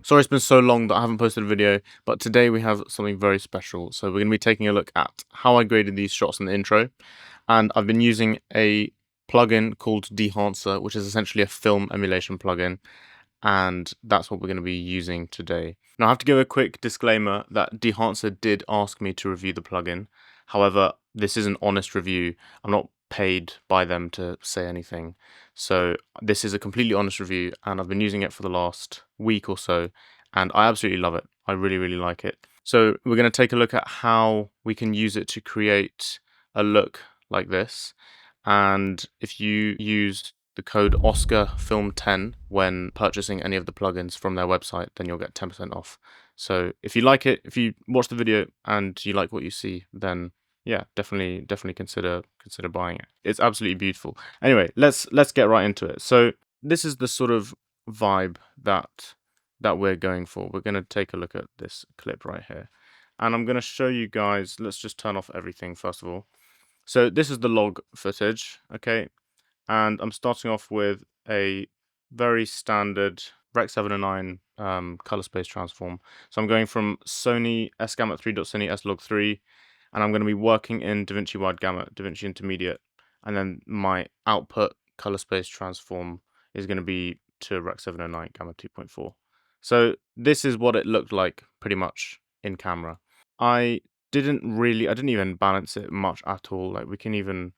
Sorry it's been so long that I haven't posted a video, but today we have something very special. So we're going to be taking a look at how I graded these shots in the intro, and I've been using a plugin called Dehancer, which is essentially a film emulation plugin, and that's what we're going to be using today. Now I have to give a quick disclaimer that Dehancer did ask me to review the plugin. However, this is an honest review. I'm not paid by them to say anything. So this is a completely honest review, and I've been using it for the last week or so, and I absolutely love it. I really, really like it. So we're going to take a look at how we can use it to create a look like this. And if you use the code OscarFilm10 when purchasing any of the plugins from their website, then you'll get 10% off. So if you like it, if you watch the video and you like what you see, then yeah, definitely consider buying it. It's absolutely beautiful. Anyway, let's get right into it. So this is the sort of vibe that we're going for. We're going to take a look at this clip right here, and I'm going to show you guys. Let's just turn off everything first of all. So this is the log footage, okay, and I'm starting off with a very standard Rec. 709 color space transform. So I'm going from Sony S-Gamut 3.Sony S-Log3, and I'm going to be working in DaVinci Wide Gamut, DaVinci Intermediate, and then my output color space transform is going to be to Rec. 709 Gamma 2.4. So this is what it looked like pretty much in camera. I didn't even balance it much at all. Like we can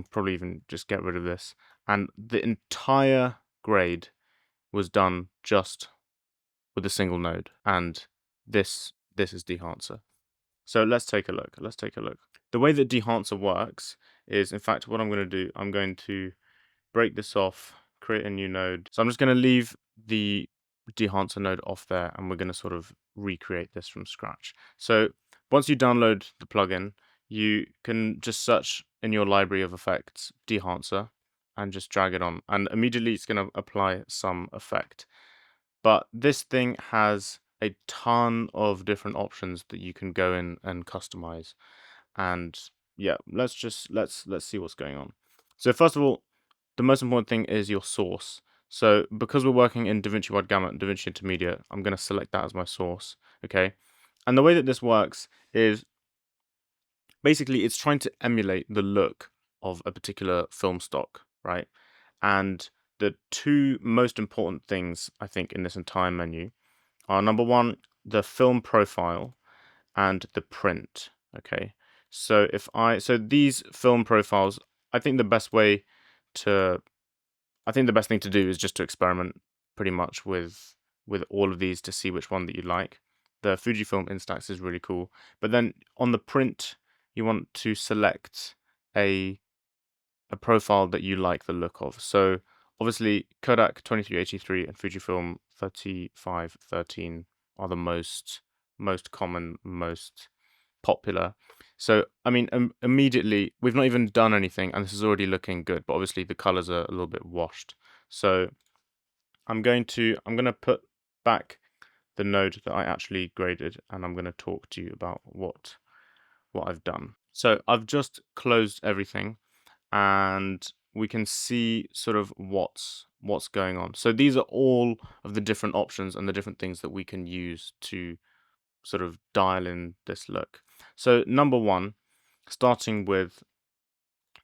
probably even just get rid of this. And the entire grade was done just with a single node. And this is Dehancer. So let's take a look. The way that Dehancer works is, in fact, what I'm going to do, I'm going to break this off, create a new node. So I'm just going to leave the Dehancer node off there, and we're going to sort of recreate this from scratch. So once you download the plugin, you can just search in your library of effects Dehancer and just drag it on, and immediately it's going to apply some effect. But this thing has a ton of different options that you can go in and customize. And yeah, let's see what's going on. So first of all, the most important thing is your source. So because we're working in DaVinci Wide Gamut and DaVinci Intermediate, I'm going to select that as my source, okay? And the way that this works is basically it's trying to emulate the look of a particular film stock, right? And the two most important things, I think, in this entire menu are, number one, the film profile and the print, okay? So these film profiles, I think the best thing to do is just to experiment pretty much with all of these to see which one that you like. The Fujifilm Instax is really cool, but then on the print, you want to select a profile that you like the look of. So obviously Kodak 2383 and Fujifilm 3513 are the most common, most popular. So I mean, immediately we've not even done anything, and this is already looking good. But obviously the colors are a little bit washed. So I'm gonna put back the node that I actually graded, and I'm gonna talk to you about what I've done. So I've just closed everything, and we can see sort of what's going on. So these are all of the different options and the different things that we can use to sort of dial in this look. So number one, starting with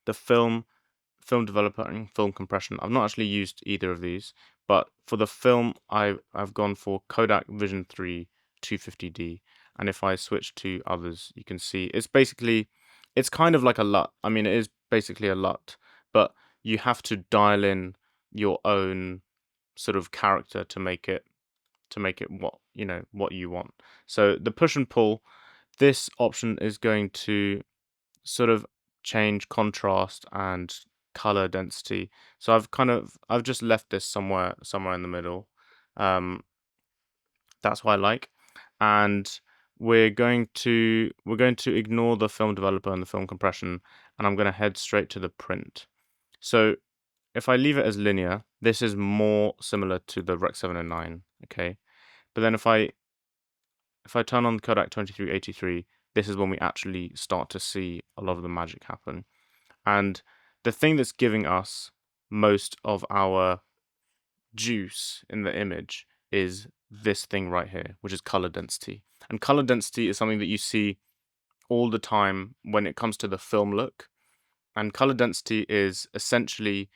the film developer and film compression. I've not actually used either of these, but for the film, I've gone for Kodak Vision 3 250D. And if I switch to others, you can see it's kind of like a LUT. I mean, it is basically a LUT, but you have to dial in your own sort of character to make it what you want. So the push and pull, this option is going to sort of change contrast and color density. So I've just left this somewhere in the middle. That's what I like. And we're going to ignore the film developer and the film compression, and I'm going to head straight to the print. So if I leave it as linear, this is more similar to the Rec. 709, okay? But then if I turn on Kodak 2383, this is when we actually start to see a lot of the magic happen. And the thing that's giving us most of our juice in the image is this thing right here, which is color density. And color density is something that you see all the time when it comes to the film look. And color density is essentially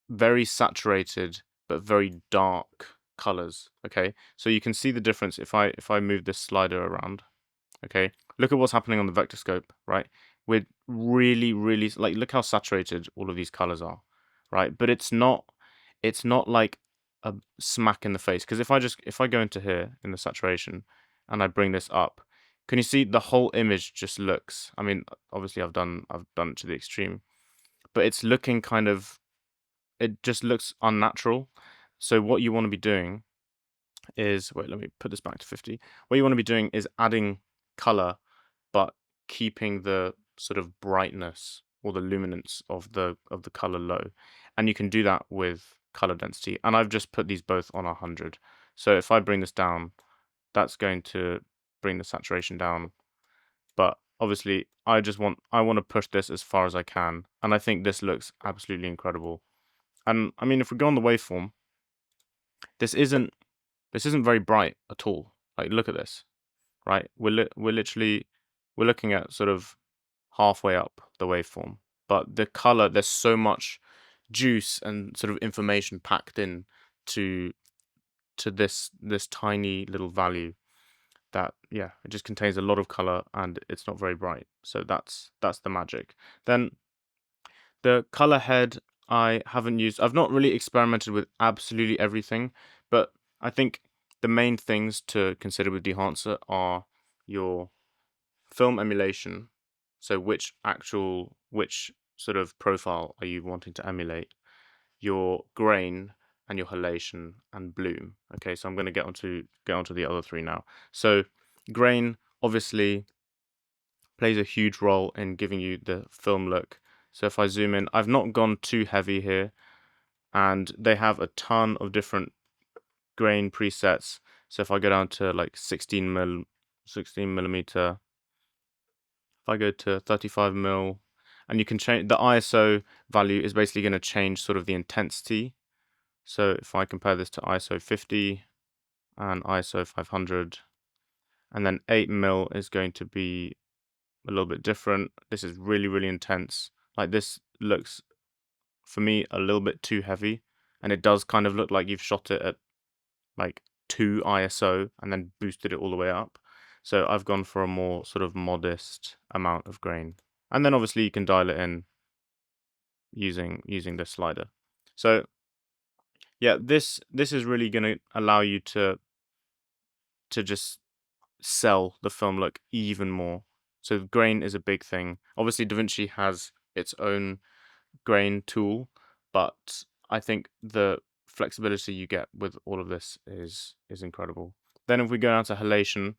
very saturated but very dark colors. Okay, so you can see the difference if I move this slider around. Okay, look at what's happening on the vector scope, right? We're really like, look how saturated all of these colors are, right? But it's not like a smack in the face, because if I go into here in the saturation and I bring this up, can you see the whole image just looks, I mean, obviously I've done it to the extreme, but it's looking kind of, it just looks unnatural. So what you want to be doing is, wait, let me put this back to 50. What you want to be doing is adding color, but keeping the sort of brightness or the luminance of the color low. And you can do that with color density. And I've just put these both on 100. So if I bring this down, that's going to bring the saturation down. But obviously I want to push this as far as I can. And I think this looks absolutely incredible. And I mean, if we go on the waveform, this isn't very bright at all. Like, look at this, right? We're looking at sort of halfway up the waveform, but the color, there's so much juice and sort of information packed in to this tiny little value that, yeah, it just contains a lot of color and it's not very bright. So that's the magic. Then the color head, I've not really experimented with absolutely everything, but I think the main things to consider with Dehancer are your film emulation. So which sort of profile are you wanting to emulate? Your grain and your halation and bloom. Okay, so I'm going to get onto the other three now. So grain obviously plays a huge role in giving you the film look. So if I zoom in, I've not gone too heavy here, and they have a ton of different grain presets. So if I go down to like 16 millimeter, if I go to 35 mil, and you can change the ISO value is basically going to change sort of the intensity. So if I compare this to ISO 50 and ISO 500, and then 8 mil is going to be a little bit different. This is really intense. Like, this looks, for me, a little bit too heavy, and it does kind of look like you've shot it at like 2 ISO and then boosted it all the way up. So I've gone for a more sort of modest amount of grain. And then obviously you can dial it in using this slider. So yeah, this is really going to allow you to just sell the film look even more. So grain is a big thing. Obviously DaVinci has its own grain tool, but I think the flexibility you get with all of this is incredible. Then if we go down to halation,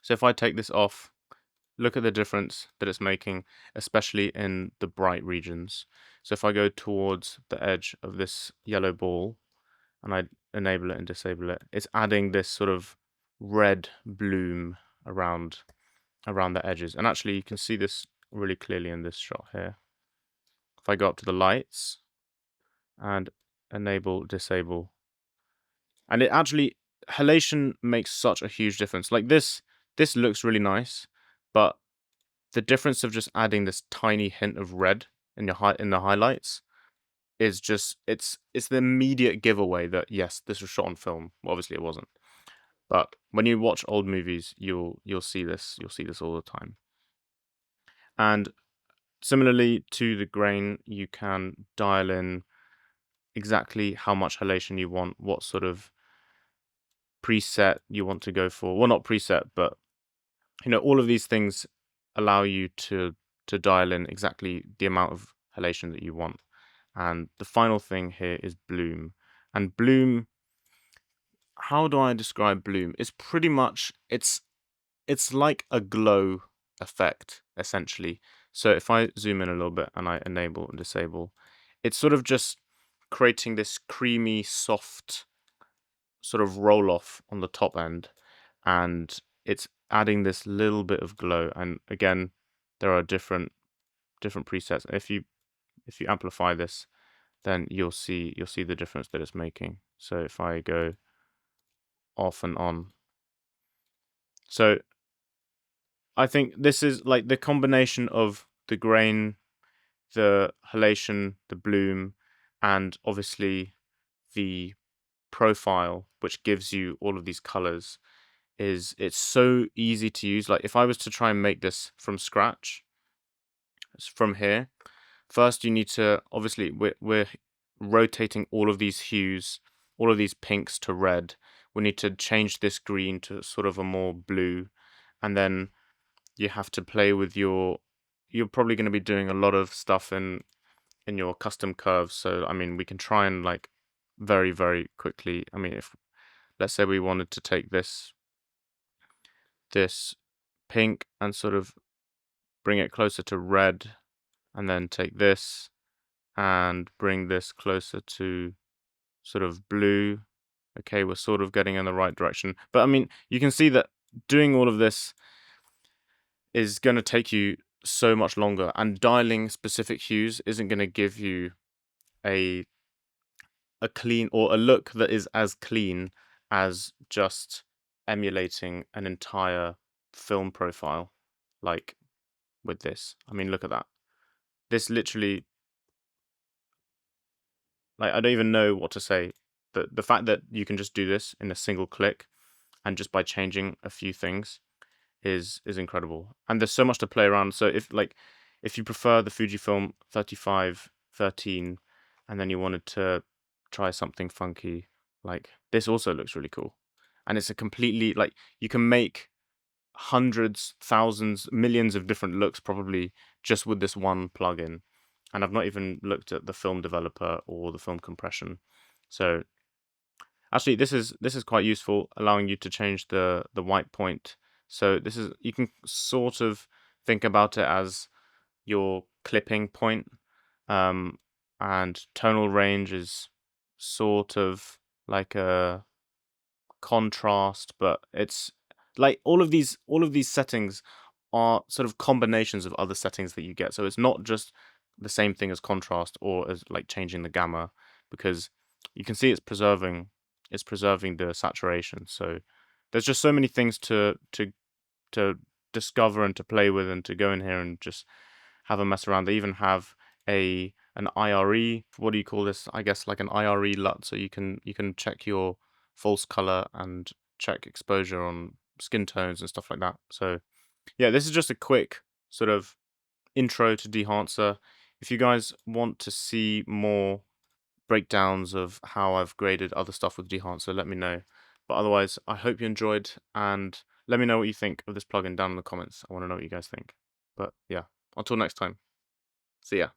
so if I take this off, look at the difference that it's making, especially in the bright regions. So if I go towards the edge of this yellow ball and I enable it and disable it, it's adding this sort of red bloom around the edges. And actually you can see this really clearly in this shot here. If I go up to the lights and enable, disable, and it actually, halation makes such a huge difference. Like, this looks really nice, but the difference of just adding this tiny hint of red in the highlights is just, it's the immediate giveaway that yes, this was shot on film. Well, obviously it wasn't, but when you watch old movies, you'll see this all the time. And similarly to the grain, you can dial in exactly how much halation you want, what sort of preset you want to go for. Well, not preset, but all of these things allow you to dial in exactly the amount of halation that you want. And the final thing here is bloom. And bloom, how do I describe bloom? It's pretty much, it's like a glow effect, essentially. So if I zoom in a little bit and I enable and disable, it's sort of just creating this creamy, soft sort of roll off on the top end, and it's adding this little bit of glow. And again, there are different presets. If you amplify this, then you'll see the difference that it's making. So if I go off and on. So I think this is like the combination of the grain, the halation, the bloom, and obviously the profile, which gives you all of these colors, it's so easy to use. Like if I was to try and make this from scratch, from here, first you need to, obviously we're rotating all of these hues, all of these pinks to red. We need to change this green to sort of a more blue, and then you have to play with you're probably going to be doing a lot of stuff in your custom curves. So I mean, we can try and like very, very quickly, I mean, if let's say we wanted to take this pink and sort of bring it closer to red, and then take this and bring this closer to sort of blue. Okay, we're sort of getting in the right direction. But I mean, you can see that doing all of this is going to take you so much longer, and dialing specific hues isn't going to give you a clean, or a look that is as clean as just emulating an entire film profile like with this. I mean, look at that. This literally, like, I don't even know what to say. The fact that you can just do this in a single click and just by changing a few things is incredible. And there's so much to play around. So if you prefer the Fujifilm 3513 and then you wanted to try something funky, like this also looks really cool. And it's a completely, like, you can make hundreds, thousands, millions of different looks probably just with this one plugin. And I've not even looked at the film developer or the film compression. So actually, this is quite useful, allowing you to change the white point. So this is, you can sort of think about it as your clipping point, and tonal range is sort of like a contrast, but it's like all of these settings are sort of combinations of other settings that you get. So it's not just the same thing as contrast or as like changing the gamma, because you can see it's preserving the saturation. So there's just so many things to discover and to play with, and to go in here and just have a mess around. They even have an IRE. What do you call this? I guess like an IRE LUT, so you can check your false color and check exposure on skin tones and stuff like that. So yeah, this is just a quick sort of intro to Dehancer. If you guys want to see more breakdowns of how I've graded other stuff with Dehancer, let me know. But otherwise, I hope you enjoyed, and let me know what you think of this plugin down in the comments. I want to know what you guys think. But yeah, until next time, see ya.